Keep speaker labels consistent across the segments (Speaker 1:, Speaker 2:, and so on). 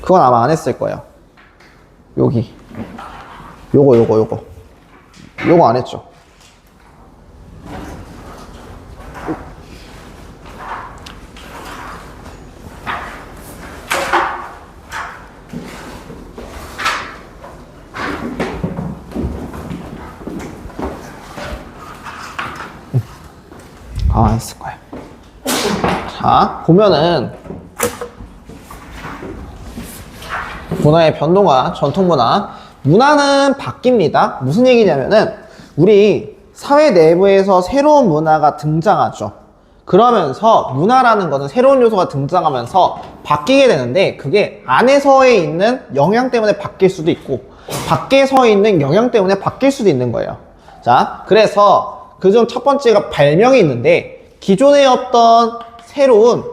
Speaker 1: 그건 아마 안 했을 거예요. 여기. 요거 안 했죠. 안 했을 거예요. 자, 보면은 문화의 변동과 전통 문화는 바뀝니다. 무슨 얘기냐면은 우리 사회 내부에서 새로운 문화가 등장하죠. 그러면서 문화라는 거는 새로운 요소가 등장하면서 바뀌게 되는데 그게 안에서에 있는 영향 때문에 바뀔 수도 있고 밖에서 있는 영향 때문에 바뀔 수도 있는 거예요. 자, 그래서 그중 첫 번째가 발명이 있는데 기존의 어떤 새로운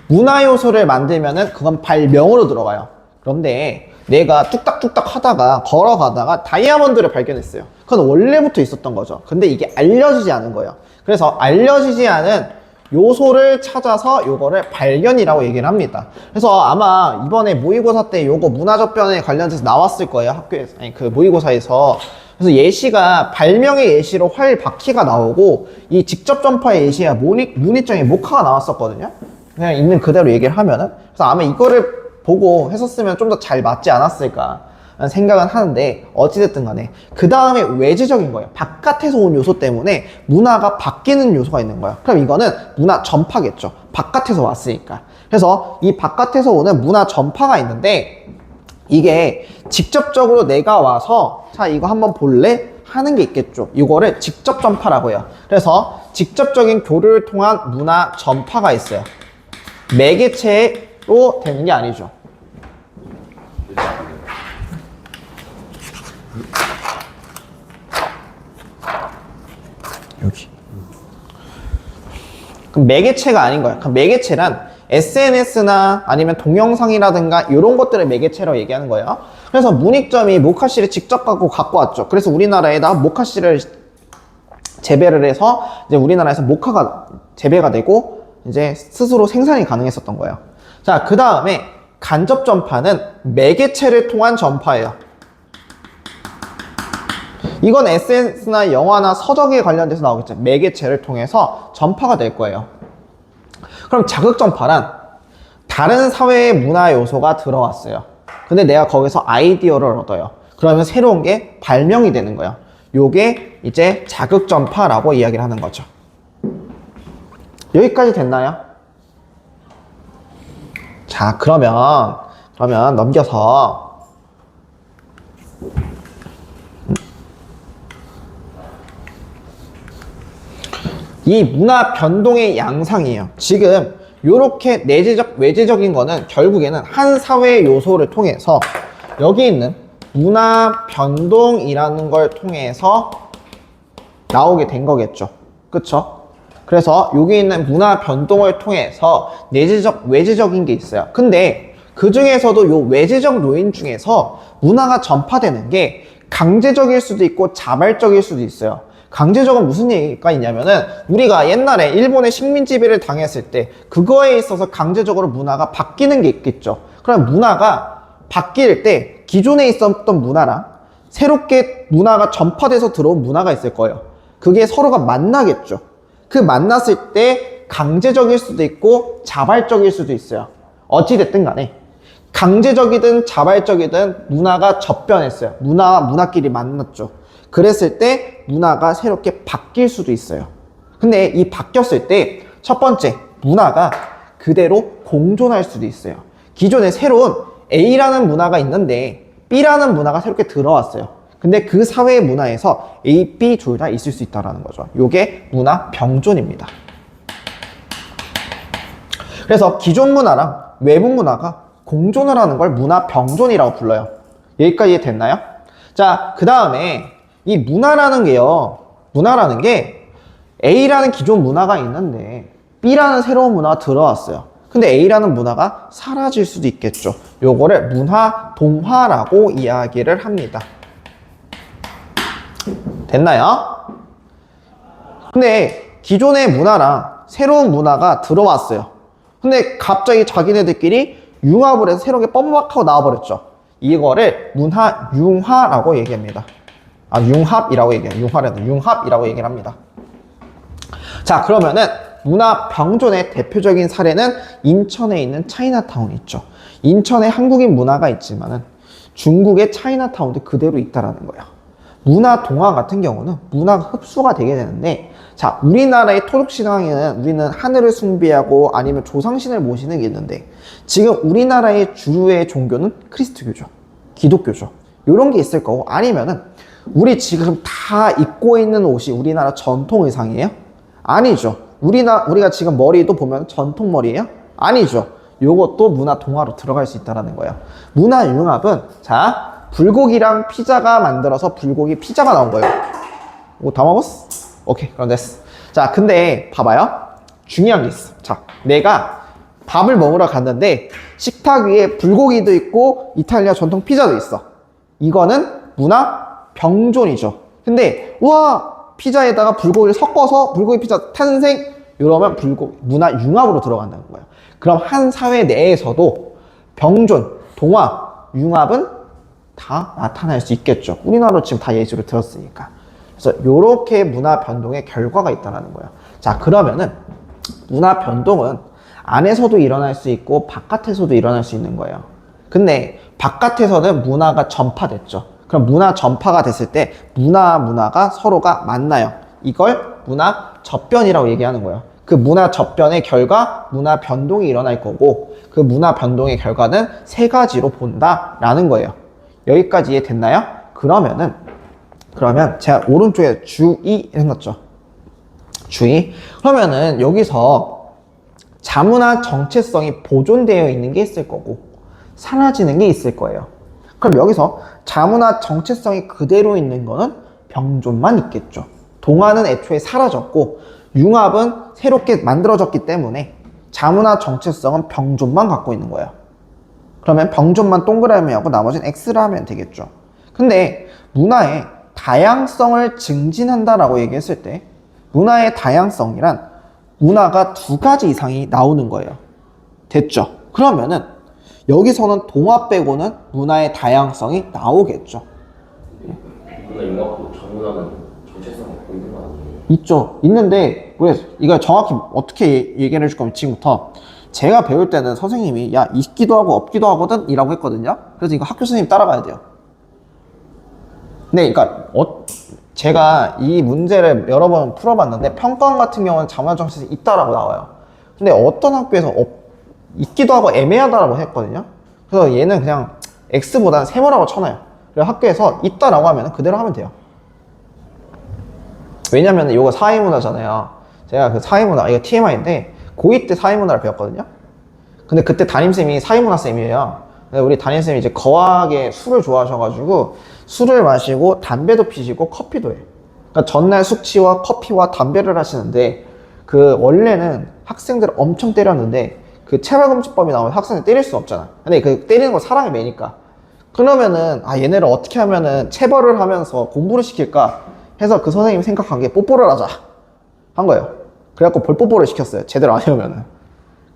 Speaker 1: 문화 요소를 만들면은 그건 발명으로 들어가요. 그런데 내가 뚝딱뚝딱 하다가 걸어가다가 다이아몬드를 발견했어요. 그건 원래부터 있었던 거죠. 근데 이게 알려지지 않은 거예요. 그래서 알려지지 않은 요소를 찾아서 요거를 발견이라고 얘기를 합니다. 그래서 아마 이번에 모의고사 때 요거 문화접변에 관련돼서 나왔을 거예요. 학교에서, 아니 그 모의고사에서. 그래서 예시가 발명의 예시로 활바퀴가 나오고 이 직접 전파의 예시가 문익점의 목화가 나왔었거든요. 그냥 있는 그대로 얘기를 하면은. 그래서 아마 이거를 보고 했었으면 좀 더 잘 맞지 않았을까 생각은 하는데 어찌됐든 간에 그 다음에 외지적인 거예요. 바깥에서 온 요소 때문에 문화가 바뀌는 요소가 있는 거예요. 그럼 이거는 문화 전파겠죠. 바깥에서 왔으니까. 그래서 이 바깥에서 오는 문화 전파가 있는데 이게 직접적으로 내가 와서 자 이거 한번 볼래? 하는 게 있겠죠. 이거를 직접 전파라고 해요. 그래서 직접적인 교류를 통한 문화 전파가 있어요. 매개체로 되는 게 아니죠. 여기. 그럼 매개체가 아닌 거야. 그럼 매개체란 SNS나 아니면 동영상이라든가 이런 것들을 매개체로 얘기하는 거예요. 그래서 문익점이 모카씨를 직접 갖고 왔죠. 그래서 우리나라에다 모카씨를 재배를 해서 이제 우리나라에서 모카가 재배가 되고 이제 스스로 생산이 가능했었던 거예요. 자, 그 다음에 간접 전파는 매개체를 통한 전파예요. 이건 SNS나 영화나 서적에 관련돼서 나오겠죠. 매개체를 통해서 전파가 될 거예요. 그럼 자극 전파란 다른 사회의 문화 요소가 들어왔어요. 근데 내가 거기서 아이디어를 얻어요. 그러면 새로운 게 발명이 되는 거예요. 요게 이제 자극 전파라고 이야기를 하는 거죠. 여기까지 됐나요? 자, 그러면 넘겨서 이 문화 변동의 양상이에요. 지금 요렇게 내재적, 외재적인 거는 결국에는 한 사회의 요소를 통해서 여기 있는 문화 변동이라는 걸 통해서 나오게 된 거겠죠. 그쵸? 그래서 여기 있는 문화 변동을 통해서 내재적, 외재적인 게 있어요. 근데 그 중에서도 요 외재적 요인 중에서 문화가 전파되는 게 강제적일 수도 있고 자발적일 수도 있어요. 강제적은 무슨 얘기가 있냐면은 우리가 옛날에 일본의 식민 지배를 당했을 때 그거에 있어서 강제적으로 문화가 바뀌는 게 있겠죠. 그럼 문화가 바뀔 때 기존에 있었던 문화랑 새롭게 문화가 전파돼서 들어온 문화가 있을 거예요. 그게 서로가 만나겠죠. 그 만났을 때 강제적일 수도 있고 자발적일 수도 있어요. 어찌됐든 간에 강제적이든 자발적이든 문화가 접변했어요. 문화와 문화끼리 만났죠. 그랬을 때 문화가 새롭게 바뀔 수도 있어요. 근데 이 바뀌었을 때 첫 번째, 문화가 그대로 공존할 수도 있어요. 기존에 새로운 A라는 문화가 있는데 B라는 문화가 새롭게 들어왔어요. 근데 그 사회의 문화에서 A, B 둘 다 있을 수 있다는 거죠. 이게 문화 병존입니다. 그래서 기존 문화랑 외부 문화가 공존을 하는 걸 문화 병존이라고 불러요. 여기까지 됐나요? 자, 그 다음에 이 문화라는 게 A라는 기존 문화가 있는데 B라는 새로운 문화가 들어왔어요. 근데 A라는 문화가 사라질 수도 있겠죠. 요거를 문화 동화라고 이야기를 합니다. 됐나요? 근데 기존의 문화랑 새로운 문화가 들어왔어요. 근데 갑자기 자기네들끼리 융합을 해서 새롭게 뻐벅하고 나와버렸죠. 이거를 문화융화라고 얘기합니다. 아, 융합이라고 얘기해요. 융합이라고 얘기를 합니다. 자, 그러면은 문화 병존의 대표적인 사례는 인천에 있는 차이나타운 있죠. 인천에 한국인 문화가 있지만은 중국의 차이나타운도 그대로 있다라는 거예요. 문화 동화 같은 경우는 문화가 흡수가 되게 되는데, 자, 우리나라의 토속신앙에는 우리는 하늘을 숭배하고 아니면 조상신을 모시는 게 있는데, 지금 우리나라의 주류의 종교는 크리스트교죠. 기독교죠. 이런 게 있을 거고, 아니면은 우리 지금 다 입고 있는 옷이 우리나라 전통 의상이에요? 아니죠. 우리가 지금 머리도 보면 전통 머리예요? 아니죠. 요것도 문화 동화로 들어갈 수 있다는 거예요. 문화 융합은, 자, 불고기랑 피자가 만들어서 불고기 피자가 나온 거예요. 오, 다 먹었어? 오케이, 그럼 됐어. 자, 근데 봐봐요. 중요한 게 있어. 자, 내가 밥을 먹으러 갔는데 식탁 위에 불고기도 있고 이탈리아 전통 피자도 있어. 이거는 문화 병존이죠. 근데 와, 피자에다가 불고기를 섞어서 불고기 피자 탄생, 이러면 문화 융합으로 들어간다는 거예요. 그럼 한 사회 내에서도 병존, 동화, 융합은 다 나타날 수 있겠죠. 우리나라로 지금 다 예시로 들었으니까. 그래서 이렇게 문화 변동의 결과가 있다는 거예요. 자, 그러면은 문화 변동은 안에서도 일어날 수 있고 바깥에서도 일어날 수 있는 거예요. 근데 바깥에서는 문화가 전파됐죠. 그럼 문화 전파가 됐을 때 문화가 서로가 만나요. 이걸 문화 접변이라고 얘기하는 거예요. 그 문화 접변의 결과 문화 변동이 일어날 거고, 그 문화 변동의 결과는 세 가지로 본다라는 거예요. 여기까지 이해됐나요? 그러면 제가 오른쪽에 주의 해놨죠. 주의. 그러면은 여기서 자문화 정체성이 보존되어 있는 게 있을 거고 사라지는 게 있을 거예요. 그럼 여기서 자문화 정체성이 그대로 있는 거는 병존만 있겠죠. 동화는 애초에 사라졌고 융합은 새롭게 만들어졌기 때문에 자문화 정체성은 병존만 갖고 있는 거예요. 그러면 병존만 동그라미 하고 나머지는 X를 하면 되겠죠. 근데 문화의 다양성을 증진한다라고 얘기했을 때 문화의 다양성이란 문화가 두 가지 이상이 나오는 거예요. 됐죠? 그러면은 여기서는 동화 빼고는 문화의 다양성이 나오겠죠.
Speaker 2: 문화 융합도 전문화는 정체성이 보이는 거 아니에요?
Speaker 1: 있죠. 있는데 왜 이거 정확히 어떻게 얘기를 해줄 거면 지금부터 제가 배울 때는 선생님이 야, 있기도 하고 없기도 하거든 이라고 했거든요. 그래서 이거 학교 선생님 따라가야 돼요. 네, 그러니까 제가 이 문제를 여러 번 풀어봤는데 평가원 같은 경우는 자문화 정체성이 있다라고 나와요. 근데 어떤 학교에서 있기도 하고 애매하다라고 했거든요. 그래서 얘는 그냥 X보다는 세모라고 쳐놔요. 그래서 학교에서 있다라고 하면 그대로 하면 돼요. 왜냐면 이거 사회문화잖아요. 제가 그 사회문화, 이거 TMI인데 고2 때 사회문화를 배웠거든요. 근데 그때 담임쌤이 사회문화쌤이에요. 우리 담임쌤이 이제 거하게 술을 좋아하셔가지고 술을 마시고 담배도 피시고 커피도 해. 그러니까 전날 숙취와 커피와 담배를 하시는데 그 원래는 학생들을 엄청 때렸는데 그 체벌금지법이 나오면 학생을 때릴 수 없잖아. 근데 그 때리는 거 사람이 매니까. 그러면은 얘네를 어떻게 하면은 체벌을 하면서 공부를 시킬까 해서 그 선생님이 생각한 게 뽀뽀를 하자 한 거예요. 그래갖고 볼뽀뽀를 시켰어요. 제대로 안 해오면은.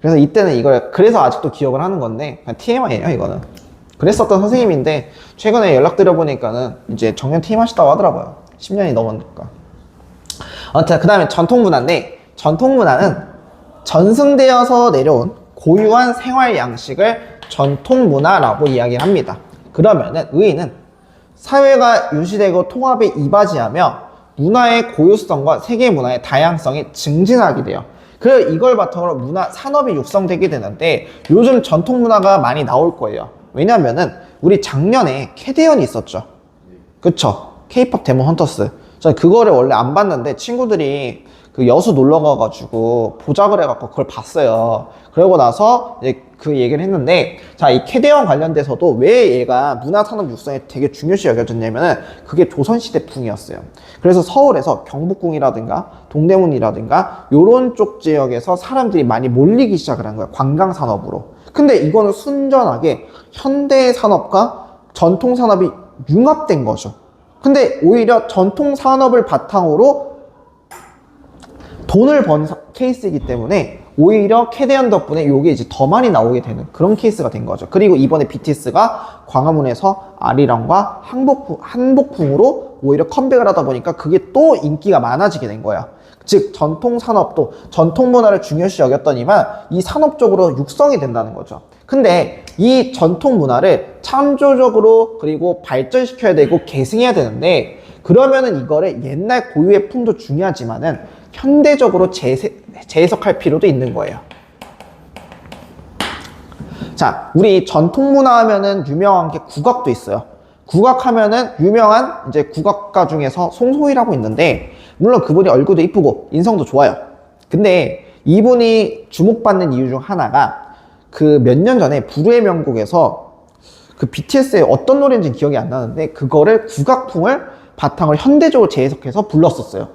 Speaker 1: 그래서 이때는 이걸 그래서 아직도 기억을 하는 건데 그냥 TMI예요 이거는. 그랬었던 선생님인데 최근에 연락드려 보니까는 이제 정년 퇴임하셨다고 하더라고요. 10년이 넘었으니까. 아무튼 그 다음에 전통문화인데 전통문화는 전승되어서 내려온 고유한 생활 양식을 전통문화라고 이야기를 합니다. 그러면은 의의는 사회가 유지되고 통합에 이바지하며 문화의 고유성과 세계 문화의 다양성이 증진하게 돼요. 그래서 이걸 바탕으로 문화 산업이 육성되게 되는데 요즘 전통 문화가 많이 나올 거예요. 왜냐면은 우리 작년에 캐대언이 있었죠. 그쵸? K-POP 데몬 헌터스. 저는 그거를 원래 안 봤는데 친구들이 그 여수 놀러 가가지고 보자고 해갖고 그걸 봤어요. 그러고 나서 이제 그 얘기를 했는데, 자, 이 캐대언 관련돼서도 왜 얘가 문화산업 육성에 되게 중요시 여겨졌냐면은 그게 조선시대 풍이었어요. 그래서 서울에서 경복궁이라든가 동대문이라든가 요런 쪽 지역에서 사람들이 많이 몰리기 시작을 한 거예요. 관광산업으로. 근데 이거는 순전하게 현대 산업과 전통 산업이 융합된 거죠. 근데 오히려 전통 산업을 바탕으로 돈을 번 케이스이기 때문에 오히려 캐대언 덕분에 요게 이제 더 많이 나오게 되는 그런 케이스가 된 거죠. 그리고 이번에 BTS가 광화문에서 아리랑과 한복풍으로 오히려 컴백을 하다 보니까 그게 또 인기가 많아지게 된 거야. 즉 전통 산업도 전통 문화를 중요시 여겼더니만 이 산업적으로 육성이 된다는 거죠. 근데 이 전통 문화를 창조적으로 그리고 발전시켜야 되고 계승해야 되는데, 그러면은 이거를 옛날 고유의 풍도 중요하지만은 현대적으로 재해석할 필요도 있는 거예요. 자, 우리 전통 문화 하면은 유명한 게 국악도 있어요. 국악 하면은 유명한 이제 국악가 중에서 송소희라고 있는데, 물론 그분이 얼굴도 이쁘고 인성도 좋아요. 근데 이분이 주목받는 이유 중 하나가 그 몇 년 전에 불후의 명곡에서 그 BTS의 어떤 노래인지 기억이 안 나는데 그거를 국악풍을 바탕으로 현대적으로 재해석해서 불렀었어요.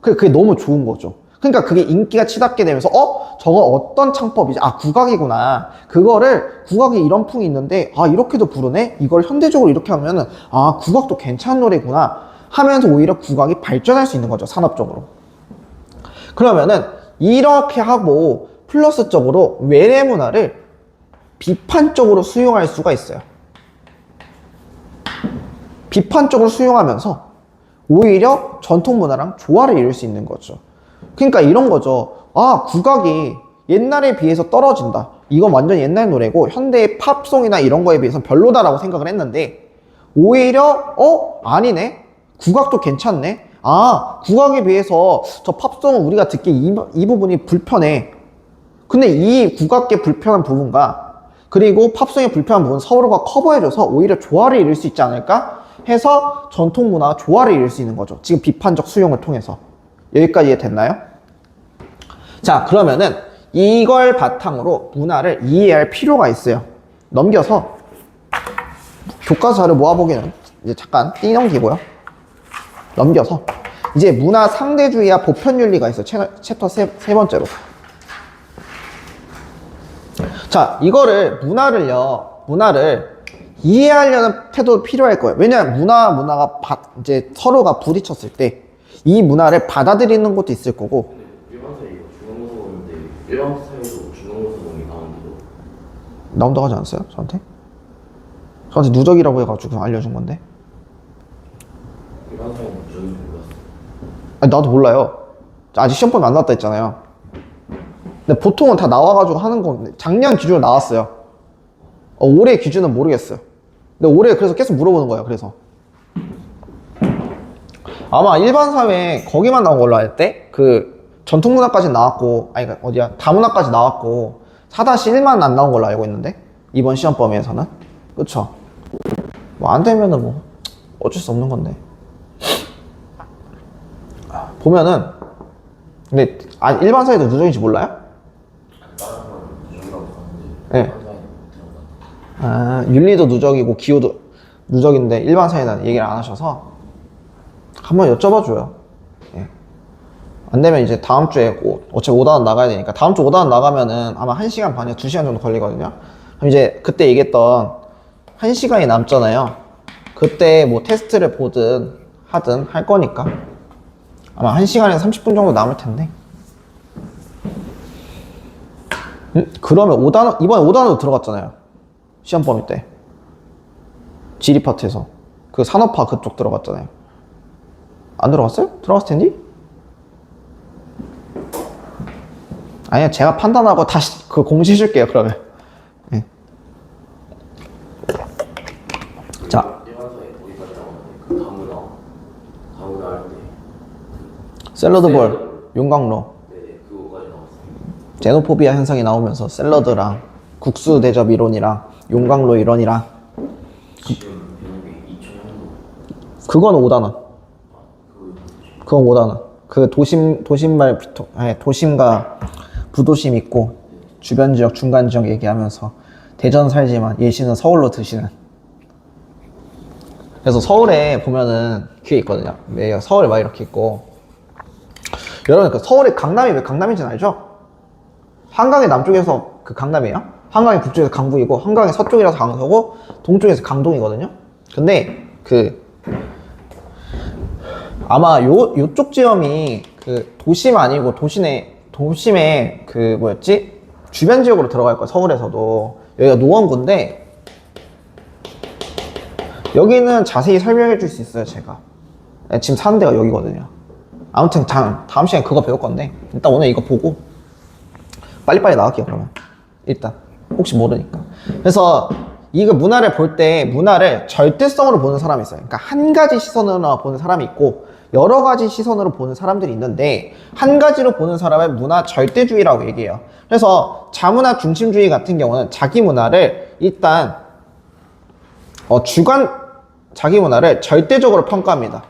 Speaker 1: 그게 너무 좋은 거죠. 그러니까 그게 인기가 치닫게 되면서 저거 어떤 창법이지? 아, 국악이구나. 그거를 국악이 이런 풍이 있는데 아, 이렇게도 부르네? 이걸 현대적으로 이렇게 하면은 아, 국악도 괜찮은 노래구나 하면서 오히려 국악이 발전할 수 있는 거죠, 산업적으로. 그러면은 이렇게 하고 플러스적으로 외래 문화를 비판적으로 수용할 수가 있어요. 비판적으로 수용하면서 오히려 전통 문화랑 조화를 이룰 수 있는 거죠. 그러니까 이런 거죠. 아, 국악이 옛날에 비해서 떨어진다. 이건 완전 옛날 노래고 현대의 팝송이나 이런 거에 비해서 별로다라고 생각을 했는데, 오히려 아니네. 국악도 괜찮네. 아, 국악에 비해서 저 팝송은 우리가 듣기 이 부분이 불편해. 근데 이 국악계 불편한 부분과 그리고 팝송의 불편한 부분 서로가 커버해줘서 오히려 조화를 이룰 수 있지 않을까 해서 전통 문화와 조화를 이룰 수 있는 거죠. 지금 비판적 수용을 통해서. 여기까지 이해됐나요? 자, 그러면은 이걸 바탕으로 문화를 이해할 필요가 있어요. 넘겨서 교과서 자료 모아보기는 이제 잠깐 띵 넘기고요. 넘겨서 이제 문화 상대주의와 보편윤리가 있어요. 챕터 세 번째로. 자, 이거를 문화를 이해하려는 태도도 필요할 거예요. 왜냐하면 문화가 이제 서로가 부딪혔을 때 이 문화를 받아들이는 것도 있을 거고.
Speaker 2: 일반사회 이거 중앙고사인데 일반사회도 중앙고사동이 나오는데도
Speaker 1: 나온다고 하지 않았어요? 저한테 누적이라고 해가지고 알려준 건데.
Speaker 2: 일반사회는 저는 몰랐어요.
Speaker 1: 아니, 나도 몰라요. 아직 시험범위 안 나왔다 했잖아요. 근데 보통은 다 나와가지고 하는 건데 작년 기준으로 나왔어요. 올해 기준은 모르겠어요. 근데 올해 그래서 계속 물어보는 거예요. 그래서 아마 일반 사회 거기만 나온 걸로 알 때 그 전통문화까지 나왔고, 아니 어디야, 다문화까지 나왔고 4-1만 안 나온 걸로 알고 있는데 이번 시험 범위에서는. 그쵸? 뭐 안 되면은 뭐 어쩔 수 없는 건데. 보면은 근데 일반 사회도 누적인지 몰라요?
Speaker 2: 다른 사람은 누적이라고 하는데
Speaker 1: 네.
Speaker 2: 일반사회는 들어갔다.
Speaker 1: 윤리도 누적이고 기호도 누적인데 일반 사회는 얘기를 안 하셔서 한번 여쭤봐 줘요. 예. 안 되면 이제 다음 주에 어차피 5단원 나가야 되니까 다음 주 5단원 나가면은 아마 1시간 반에 2시간 정도 걸리거든요. 그럼 이제 그때 얘기했던 1시간이 남잖아요. 그때 뭐 테스트를 보든 하든 할 거니까 아마 1시간에서 30분 정도 남을 텐데. 그러면 5단원, 이번에 5단원도 들어갔잖아요. 시험 범위 때. 지리 파트에서. 그 산업화 그쪽 들어갔잖아요. 안 들어갔어요? 들어갔을 텐데? 아니야, 제가 판단하고 다시 그 공지해 줄게요, 그러면. 네. 자.
Speaker 2: 일반사회 거기까지 나오는데 그 다문화 할 때
Speaker 1: 샐러드볼, 용광로.
Speaker 2: 네, 그거까지 나왔어요.
Speaker 1: 제노포비아 현상이 나오면서 샐러드랑 국수 대접 이론이랑 용광로 이론이랑.
Speaker 2: 지금 배우기 2000년도
Speaker 1: 그건 5단원. 그건 5단원. 그 도심과 부도심 있고 주변 지역, 중간 지역 얘기하면서 대전 살지만 예시는 서울로 드시는. 그래서 서울에 보면은 그게 있거든요. 서울에 막 이렇게 있고. 여러분, 그 서울의 강남이 왜 강남인지는 알죠? 한강의 남쪽에서 그 강남이에요. 한강의 북쪽에서 강북이고, 한강의 서쪽이라서 강서고, 동쪽에서 강동이거든요. 근데 아마 요쪽 지점이 그 도심 아니고 도심의 도심에 그 뭐였지? 주변 지역으로 들어갈 거야. 서울에서도. 여기가 노원구인데 여기는 자세히 설명해 줄 수 있어요, 제가. 지금 사는 데가 여기거든요. 아무튼 다음 시간에 그거 배울 건데 일단 오늘 이거 보고 빨리빨리 나갈게요. 그러면 일단 혹시 모르니까. 그래서 이거 문화를 볼 때 문화를 절대성으로 보는 사람이 있어요. 그러니까 한 가지 시선으로 보는 사람이 있고 여러 가지 시선으로 보는 사람들이 있는데 한 가지로 보는 사람은 문화 절대주의라고 얘기해요. 그래서 자문화 중심주의 같은 경우는 자기 문화를 일단 자기 문화를 절대적으로 평가합니다.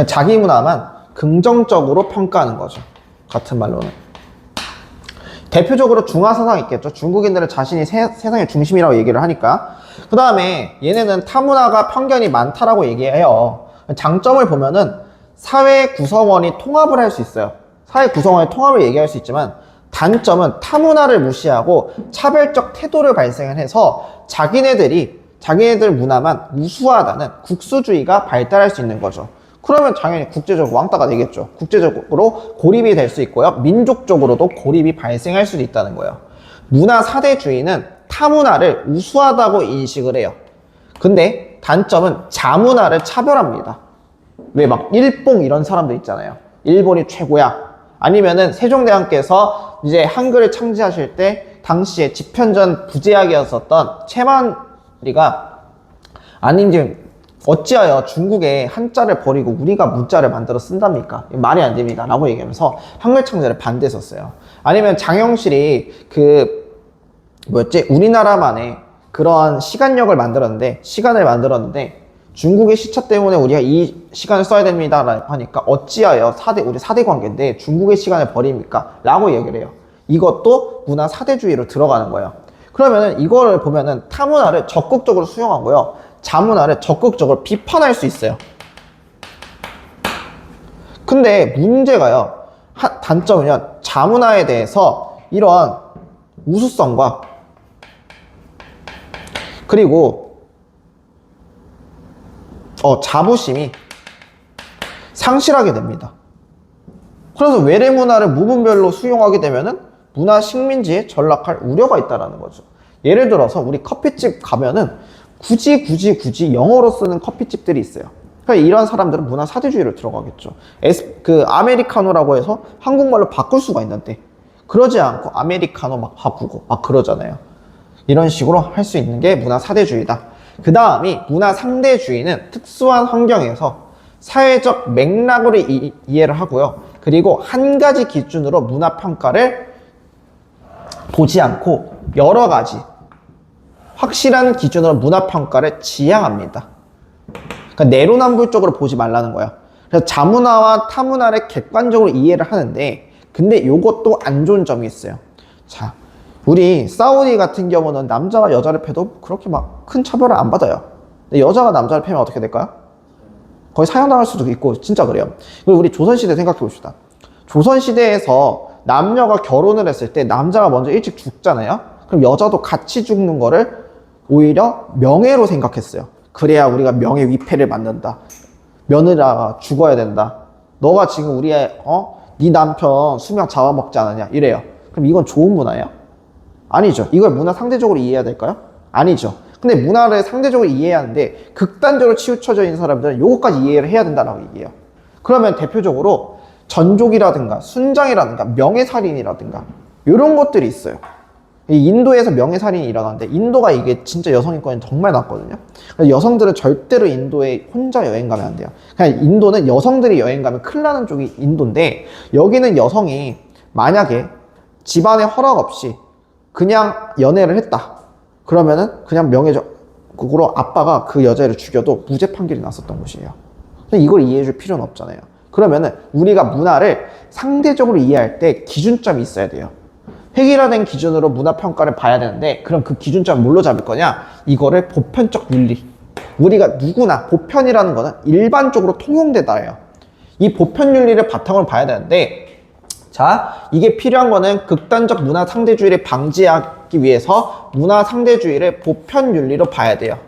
Speaker 1: 자기 문화만 긍정적으로 평가하는 거죠. 같은 말로는. 대표적으로 중화사상이 있겠죠. 중국인들은 자신이 세상의 중심이라고 얘기를 하니까. 그 다음에 얘네는 타문화가 편견이 많다라고 얘기해요. 장점을 보면은 사회 구성원이 통합을 할 수 있어요. 사회 구성원의 통합을 얘기할 수 있지만 단점은 타문화를 무시하고 차별적 태도를 발생을 해서 자기네들 문화만 우수하다는 국수주의가 발달할 수 있는 거죠. 그러면 당연히 국제적으로 왕따가 되겠죠. 국제적으로 고립이 될 수 있고요. 민족적으로도 고립이 발생할 수도 있다는 거예요. 문화 사대주의는 타문화를 우수하다고 인식을 해요. 근데 단점은 자문화를 차별합니다. 왜 막 일봉 이런 사람들 있잖아요. 일본이 최고야. 아니면은 세종대왕께서 이제 한글을 창제하실 때 당시에 집현전 부제약이었었던 채만리가 아닌지 어찌하여 중국의 한자를 버리고 우리가 문자를 만들어 쓴답니까? 말이 안 됩니다. 라고 얘기하면서 한글 창제를 반대했었어요. 아니면 장영실이 우리나라만의 그런 시간을 만들었는데 중국의 시차 때문에 우리가 이 시간을 써야 됩니다. 라고 하니까 어찌하여 우리 4대 관계인데 중국의 시간을 버립니까? 라고 얘기를 해요. 이것도 문화 사대주의로 들어가는 거예요. 그러면은 이거를 보면은 타문화를 적극적으로 수용하고요. 자문화를 적극적으로 비판할 수 있어요. 근데 문제가요. 단점은요. 자문화에 대해서 이런 우수성과 그리고 자부심이 상실하게 됩니다. 그래서 외래 문화를 무분별로 수용하게 되면은 문화 식민지에 전락할 우려가 있다는 거죠. 예를 들어서 우리 커피집 가면은 굳이 영어로 쓰는 커피집들이 있어요. 그러니까 이런 사람들은 문화 사대주의로 들어가겠죠. 아메리카노라고 해서 한국말로 바꿀 수가 있는데 그러지 않고 아메리카노 막 바꾸고 막 그러잖아요. 이런 식으로 할 수 있는 게 문화 사대주의다. 그 다음이 문화 상대주의는 특수한 환경에서 사회적 맥락으로 이해를 하고요. 그리고 한 가지 기준으로 문화 평가를 보지 않고 여러 가지 확실한 기준으로 문화 평가를 지향합니다. 그러니까 내로남불적으로 보지 말라는 거야. 그래서 자문화와 타문화를 객관적으로 이해를 하는데 근데 이것도 안 좋은 점이 있어요. 자, 우리 사우디 같은 경우는 남자가 여자를 패도 그렇게 막 큰 처벌을 안 받아요. 근데 여자가 남자를 패면 어떻게 될까요? 거의 사형당할 수도 있고 진짜 그래요. 그리고 우리 조선시대 생각해 봅시다. 조선시대에서 남녀가 결혼을 했을 때 남자가 먼저 일찍 죽잖아요. 그럼 여자도 같이 죽는 거를 오히려 명예로 생각했어요. 그래야 우리가 명예 위패를 받는다. 며느라가 죽어야 된다. 너가 지금 우리의 네 남편 수명 잡아먹지 않았냐 이래요. 그럼 이건 좋은 문화예요? 아니죠. 이걸 문화 상대적으로 이해해야 될까요? 아니죠. 근데 문화를 상대적으로 이해해야 하는데 극단적으로 치우쳐져 있는 사람들은 요거까지 이해를 해야 된다고 얘기해요. 그러면 대표적으로 전족이라든가 순장이라든가 명예살인이라든가 이런 것들이 있어요. 인도에서 명예살인이 일어나는데 인도가 이게 진짜 여성인권이 정말 낮거든요. 그래서 여성들은 절대로 인도에 혼자 여행 가면 안 돼요. 그냥 인도는 여성들이 여행 가면 큰일 나는 쪽이 인도인데 여기는 여성이 만약에 집안의 허락 없이 그냥 연애를 했다. 그러면은 그냥 명예적으로 아빠가 그 여자를 죽여도 무죄 판결이 났었던 곳이에요. 이걸 이해해 줄 필요는 없잖아요. 그러면은 우리가 문화를 상대적으로 이해할 때 기준점이 있어야 돼요. 획일화된 기준으로 문화평가를 봐야 되는데 그럼 그 기준점을 뭘로 잡을 거냐? 이거를 보편적 윤리. 우리가 누구나 보편이라는 거는 일반적으로 통용되다예요. 이 보편 윤리를 바탕으로 봐야 되는데 자, 이게 필요한 거는 극단적 문화 상대주의를 방지하기 위해서 문화 상대주의를 보편 윤리로 봐야 돼요.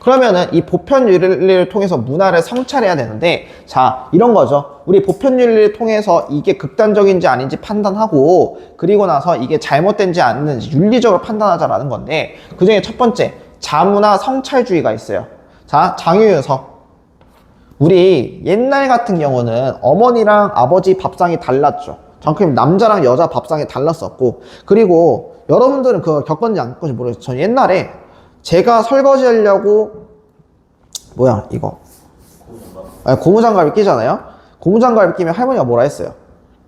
Speaker 1: 그러면은 이 보편윤리를 통해서 문화를 성찰해야 되는데, 자, 이런 거죠. 우리 보편윤리를 통해서 이게 극단적인지 아닌지 판단하고, 그리고 나서 이게 잘못된지 아닌지 윤리적으로 판단하자라는 건데, 그 중에 첫 번째, 자문화 성찰주의가 있어요. 자, 장유유서. 우리 옛날 같은 경우는 어머니랑 아버지 밥상이 달랐죠. 정확히 남자랑 여자 밥상이 달랐었고, 그리고 여러분들은 그거 겪었는지 안 겪었는지 모르겠어요. 전 옛날에 제가 설거지 하려고, 뭐야 이거, 고무장갑을 끼잖아요. 고무장갑을 끼면 할머니가 뭐라 했어요.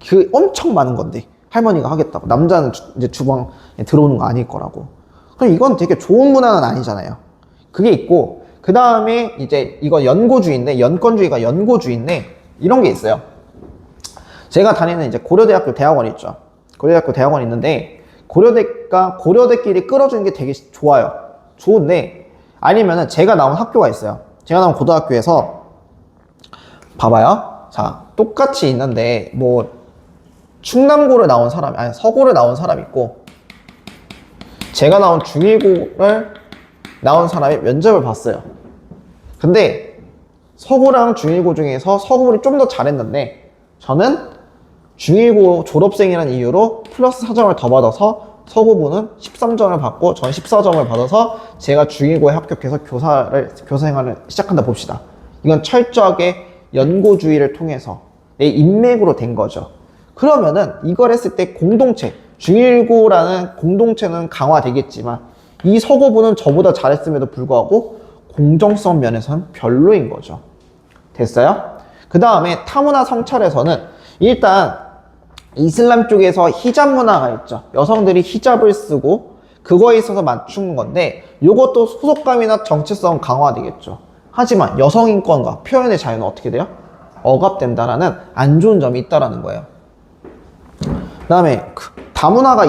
Speaker 1: 그 엄청 많은 건데 할머니가 하겠다고. 남자는 이제 주방에 들어오는 거 아닐 거라고. 그럼 이건 되게 좋은 문화는 아니잖아요. 그게 있고, 그 다음에 이제 이거 연고주의인데, 연권주의가 연고주의인데, 이런 게 있어요. 제가 다니는 이제 고려대학교 대학원 있죠. 고려대학교 대학원 있는데, 고려대끼리 끌어주는 게 되게 좋아요. 좋은데, 아니면은 제가 나온 학교가 있어요. 제가 나온 고등학교에서 봐봐요. 자, 똑같이 있는데 뭐 충남고를 나온 사람, 아니 서고를 나온 사람 있고, 제가 나온 중일고를 나온 사람이 면접을 봤어요. 근데 서고랑 중일고 중에서 서고를 좀 더 잘했는데, 저는 중일고 졸업생이라는 이유로 플러스 4점을 더 받아서 서고부는 13점을 받고 전 14점을 받아서 제가 중일고에 합격해서 교사 생활을 시작한다 봅시다. 이건 철저하게 연고주의를 통해서 내 인맥으로 된 거죠. 그러면은 이걸 했을 때 공동체, 중일고라는 공동체는 강화되겠지만 이 서고부는 저보다 잘했음에도 불구하고 공정성 면에서는 별로인 거죠. 됐어요? 그 다음에 타문화 성찰에서는 일단 이슬람 쪽에서 히잡 문화가 있죠. 여성들이 히잡을 쓰고 그거에 있어서 맞춘 건데, 이것도 소속감이나 정체성 강화되겠죠. 하지만 여성 인권과 표현의 자유는 어떻게 돼요? 억압된다라는 안 좋은 점이 있다라는 거예요. 그 다음에 다문화가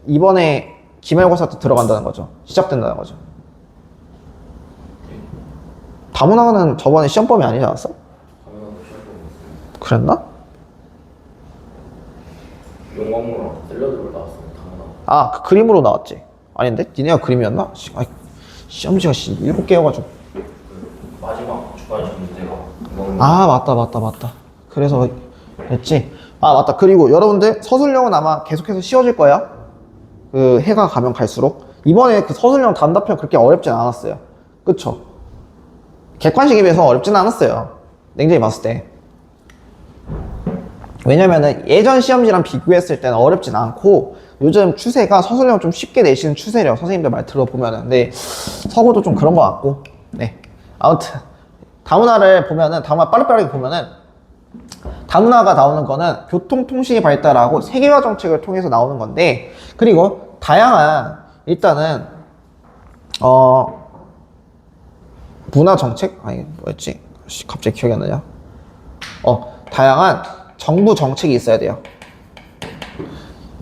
Speaker 1: 이번에 기말고사 때 들어간다는 거죠. 시작된다는 거죠. 다문화는 저번에 시험범위 아니지 않았어? 그랬나?
Speaker 2: 용광로랑 샐러드로 나왔습니다.
Speaker 1: 아, 그 그림으로 나왔지. 아닌데? 니네가 그림이었나? 시험지가 7개여가지고.
Speaker 2: 마지막 주간 문제가
Speaker 1: 아, 맞다. 그래서 했지. 아, 맞다. 그리고 여러분들 서술형은 아마 계속해서 씌워질 거예요. 그 해가 가면 갈수록. 이번에 그 서술형 단답형 그렇게 어렵진 않았어요. 그쵸? 객관식에 비해서 어렵진 않았어요. 냉정히 봤을 때. 왜냐면은 예전 시험지랑 비교했을 때는 어렵진 않고, 요즘 추세가 서술형 좀 쉽게 내시는 추세래요. 선생님들 말 들어보면은. 근데 서고도 좀 그런 것 같고. 네. 아무튼 다문화를 보면은, 다문화 빠르게 보면은, 다문화가 나오는 거는 교통통신이 발달하고 세계화 정책을 통해서 나오는 건데, 그리고 다양한 일단은 문화 정책? 아니 뭐였지? 갑자기 기억이 안 나냐? 다양한 정부 정책이 있어야 돼요.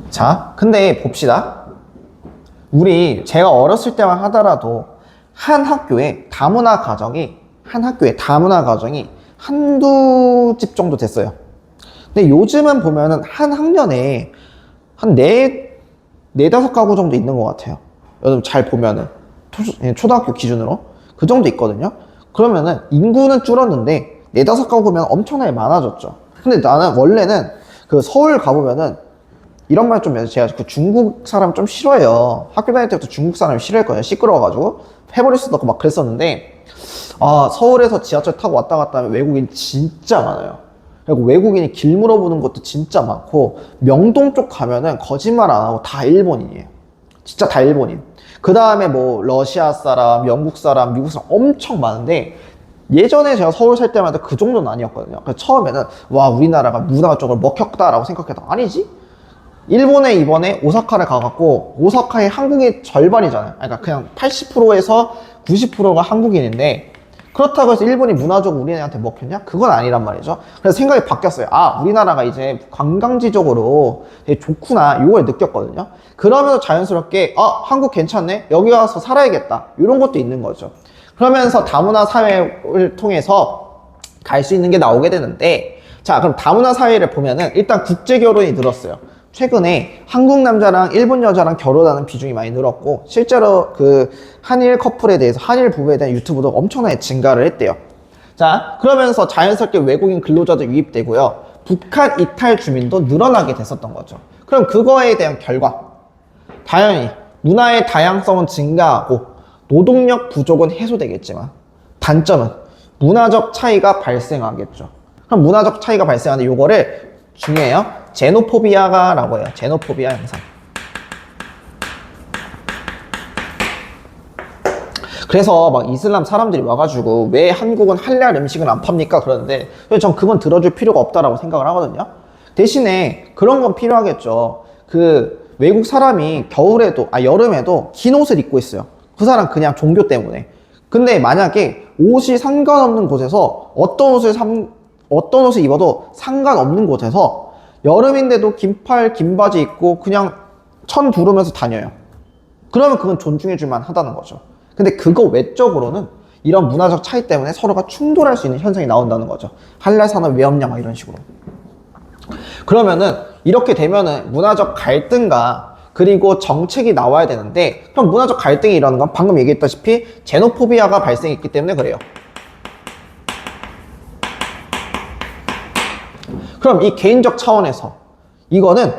Speaker 1: 자, 근데 봅시다. 제가 어렸을 때만 하더라도 한 학교에 다문화 가정이 한두 집 정도 됐어요. 근데 요즘은 보면은 한 학년에 한 네다섯 가구 정도 있는 것 같아요. 여러분 잘 보면은 초등학교 기준으로 그 정도 있거든요. 그러면은 인구는 줄었는데 네다섯 가구면 엄청나게 많아졌죠. 근데 나는 원래는 그 서울 가보면은 이런 말 좀 해서, 제가 그 중국 사람 좀 싫어해요. 학교 다닐 때부터 중국 사람 싫어했거든요. 시끄러워가지고 해버릴 수도 없고 막 그랬었는데, 서울에서 지하철 타고 왔다 갔다 하면 외국인 진짜 많아요. 그리고 외국인이 길 물어보는 것도 진짜 많고, 명동 쪽 가면은 거짓말 안 하고 다 일본인이에요. 진짜 다 일본인. 그 다음에 뭐 러시아 사람, 영국 사람, 미국 사람 엄청 많은데, 예전에 제가 서울 살 때만 해도 그 정도는 아니었거든요. 그래서 처음에는 와, 우리나라가 문화 쪽으로 먹혔다라고 생각했다. 아니지? 일본에 이번에 오사카를 가갖고, 오사카의 한국인 절반이잖아요. 그러니까 그냥 80%에서 90%가 한국인인데, 그렇다고 해서 일본이 문화적으로 우리한테 먹혔냐? 그건 아니란 말이죠. 그래서 생각이 바뀌었어요. 우리나라가 이제 관광지적으로 되게 좋구나, 이걸 느꼈거든요. 그러면서 자연스럽게 한국 괜찮네, 여기 와서 살아야겠다, 이런 것도 있는 거죠. 그러면서 다문화 사회를 통해서 갈 수 있는 게 나오게 되는데, 자, 그럼 다문화 사회를 보면은 일단 국제 결혼이 늘었어요. 최근에 한국 남자랑 일본 여자랑 결혼하는 비중이 많이 늘었고, 실제로 그 한일 커플에 대해서, 한일 부부에 대한 유튜브도 엄청나게 증가를 했대요. 자, 그러면서 자연스럽게 외국인 근로자도 유입되고요. 북한 이탈 주민도 늘어나게 됐었던 거죠. 그럼 그거에 대한 결과, 당연히 문화의 다양성은 증가하고 노동력 부족은 해소되겠지만 단점은 문화적 차이가 발생하겠죠. 그럼 문화적 차이가 발생하는데 요거를 중요해요. 제노포비아라고 해요. 제노포비아 현상. 그래서 막 이슬람 사람들이 와가지고 왜 한국은 할랄 음식을 안 팝니까? 그러는데 전 그건 들어줄 필요가 없다라고 생각을 하거든요. 대신에 그런 건 필요하겠죠. 그 외국 사람이 겨울에도, 여름에도 긴 옷을 입고 있어요. 그 사람 그냥 종교 때문에. 근데 만약에 옷이 상관없는 곳에서 어떤 옷을 입어도 상관없는 곳에서 여름인데도 긴팔, 긴 바지 입고 그냥 천 두르면서 다녀요. 그러면 그건 존중해줄 만하다는 거죠. 근데 그거 외적으로는 이런 문화적 차이 때문에 서로가 충돌할 수 있는 현상이 나온다는 거죠. 할랄 산업 왜 없냐 막 이런 식으로. 그러면은 이렇게 되면은 문화적 갈등과 그리고 정책이 나와야 되는데, 그럼 문화적 갈등이 일어나는 건 방금 얘기했다시피 제노포비아가 발생했기 때문에 그래요. 그럼 이 개인적 차원에서 이거는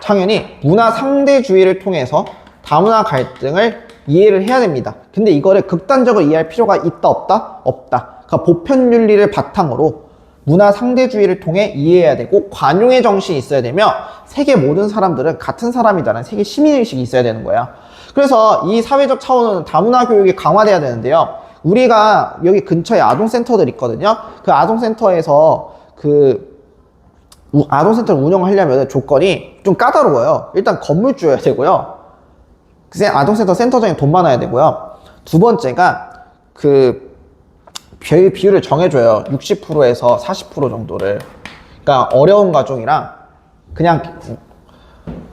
Speaker 1: 당연히 문화 상대주의를 통해서 다문화 갈등을 이해를 해야 됩니다. 근데 이거를 극단적으로 이해할 필요가 있다 없다? 없다. 그러니까 보편윤리를 바탕으로 문화 상대주의를 통해 이해해야 되고 관용의 정신이 있어야 되며 세계 모든 사람들은 같은 사람이다라는 세계 시민의식이 있어야 되는 거야. 그래서 이 사회적 차원은 다문화 교육이 강화돼야 되는데요. 우리가 여기 근처에 아동센터들 있거든요. 그 아동센터에서 아동센터를 운영하려면 조건이 좀 까다로워요. 일단 건물주여야 되고요. 아동센터 센터장에 돈 많아야 되고요. 두 번째가 비율을 정해줘요. 60%에서 40% 정도를. 그러니까 어려운 가정이랑 그냥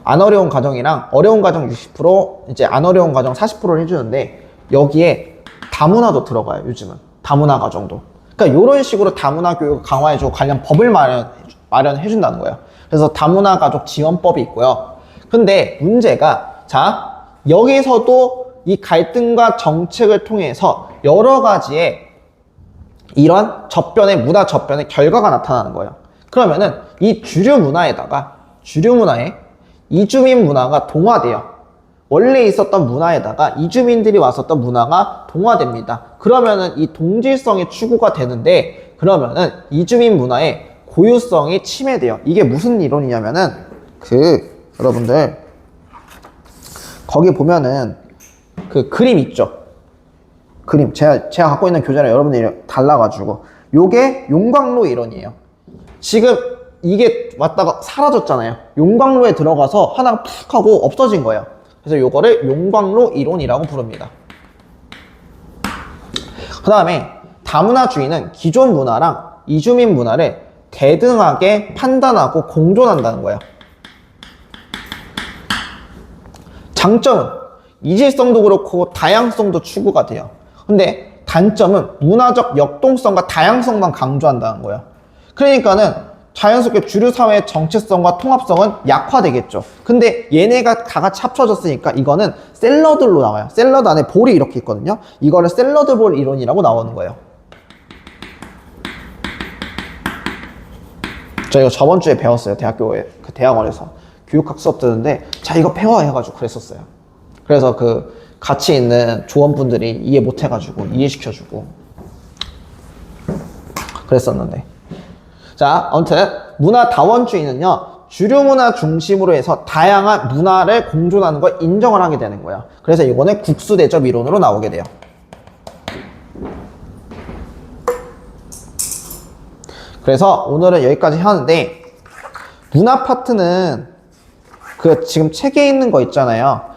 Speaker 1: 안 어려운 가정이랑 어려운 가정 60%, 이제 안 어려운 가정 40%를 해주는데 여기에 다문화도 들어가요. 요즘은 다문화 가정도. 그러니까 이런 식으로 다문화 교육을 강화해주고 관련 법을 마련해준다는 거예요. 그래서 다문화 가족 지원법이 있고요. 근데 문제가, 자, 여기서도 이 갈등과 정책을 통해서 여러 가지의 이런 문화 접변의 결과가 나타나는 거예요. 그러면은 이 주류 문화에 이주민 문화가 동화돼요. 원래 있었던 문화에다가 이주민들이 왔었던 문화가 동화됩니다. 그러면은 이 동질성이 추구가 되는데, 그러면은 이주민 문화의 고유성이 침해돼요. 이게 무슨 이론이냐면은 여러분들 거기 보면은 그 그림 있죠? 그림 제가 갖고 있는 교재랑 여러분들이 달라가지고 요게 용광로 이론이에요. 지금 이게 왔다가 사라졌잖아요. 용광로에 들어가서 하나가 푹 하고 없어진 거예요. 그래서 요거를 용광로 이론이라고 부릅니다. 그 다음에 다문화주의는 기존 문화랑 이주민 문화를 대등하게 판단하고 공존한다는 거예요. 장점은 이질성도 그렇고 다양성도 추구가 돼요. 근데 단점은 문화적 역동성과 다양성만 강조한다는 거예요. 그러니까는 자연스럽게 주류 사회의 정체성과 통합성은 약화되겠죠. 근데 얘네가 다 같이 합쳐졌으니까 이거는 샐러드로 나와요. 샐러드 안에 볼이 이렇게 있거든요. 이거를 샐러드 볼 이론이라고 나오는 거예요. 저 이거 저번 주에 배웠어요. 대학교에, 대학원에서 교육학 수업 듣는데, 자, 이거 배워 해가지고 그랬었어요. 그래서 같이 있는 조원분들이 이해 못 해가지고 이해시켜주고 그랬었는데. 자, 아무튼 문화 다원주의는요, 주류 문화 중심으로 해서 다양한 문화를 공존하는 걸 인정을 하게 되는 거예요. 그래서 이거는 국수대접 이론으로 나오게 돼요. 그래서 오늘은 여기까지 하는데, 문화 파트는 지금 책에 있는 거 있잖아요.